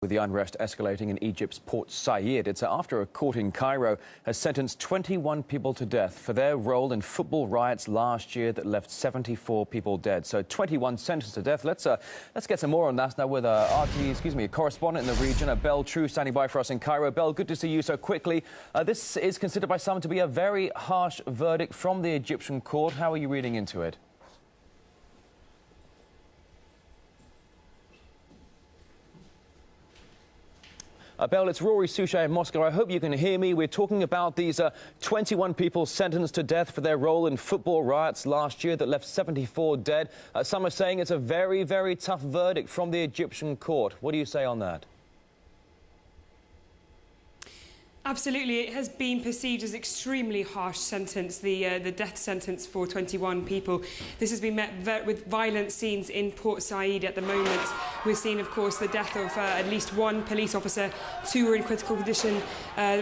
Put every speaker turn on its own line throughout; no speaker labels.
With the unrest escalating in Egypt's Port Said, it's after a court in Cairo has sentenced 21 people to death for their role in football riots last year that left 74 people dead. So 21 sentenced to death. Let's get some more on that now with a correspondent in the region, Belle True, standing by for us in Cairo. Belle, good to see you so quickly. This is considered by some to be a very harsh verdict from the Egyptian court. How are you reading into it? Belle, it's Rory Souchet in Moscow. I hope you can hear me. We're talking about these 21 people sentenced to death for their role in football riots last year that left 74 dead. Some are saying it's a very, very tough verdict from the Egyptian court. What do you say on that?
Absolutely. It has been perceived as extremely harsh sentence, the death sentence for 21 people. This has been met with violent scenes in Port Said at the moment. We're seeing, of course, the death of at least one police officer. 2 were in critical condition.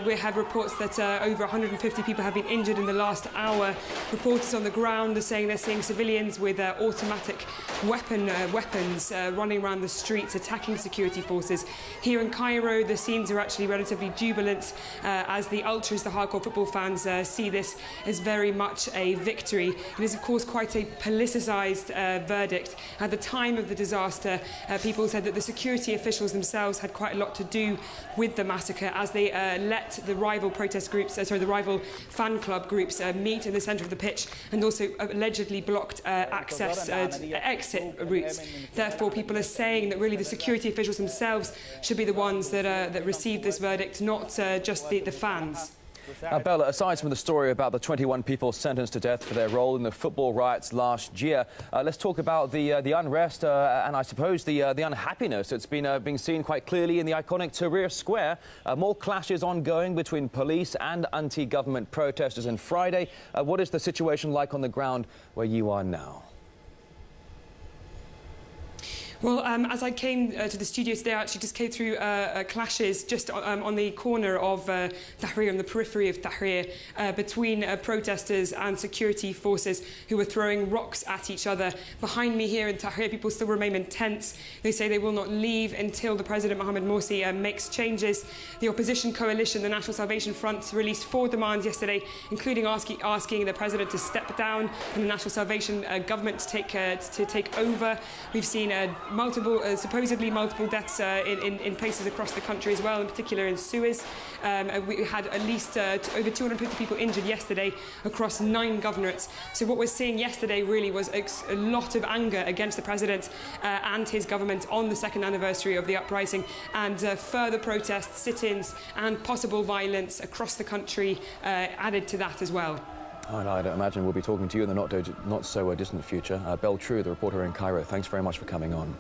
We have reports that over 150 people have been injured in the last hour. Reporters on the ground are saying they're seeing civilians with automatic weapons running around the streets, attacking security forces. Here in Cairo, the scenes are actually relatively jubilant. As the ultras, the hardcore football fans, see this as very much a victory. It is, of course, quite a politicised verdict. At the time of the disaster, people said that the security officials themselves had quite a lot to do with the massacre, as they let the rival protest groups, the rival fan club groups meet in the centre of the pitch, and also allegedly blocked access exit routes. Therefore, people are saying that really the security officials themselves should be the ones that receive this verdict, not just the fans.
Bella, aside from the story about the 21 people sentenced to death for their role in the football riots last year, let's talk about the unrest and I suppose the unhappiness that's been being seen quite clearly in the iconic Tahrir Square. More clashes ongoing between police and anti-government protesters. And Friday, what is the situation like on the ground where you are now?
Well, as I came to the studio today, I actually just came through clashes just on the corner of Tahrir, on the periphery of Tahrir, between protesters and security forces who were throwing rocks at each other. Behind me here in Tahrir, people still remain in tents. They say they will not leave until the President Mohamed Morsi makes changes. The opposition coalition, the National Salvation Front, released 4 demands yesterday, including asking the President to step down and the National Salvation government to take over. We've seen supposedly multiple deaths in places across the country as well, in particular in Suez. We had at least over 250 people injured yesterday across 9 governorates. So what we're seeing yesterday really was a lot of anger against the President and his government on the 2nd anniversary of the uprising, and further protests, sit-ins and possible violence across the country added to that as well.
And I don't imagine we'll be talking to you in the not so distant future. Belle True, the reporter in Cairo, thanks very much for coming on.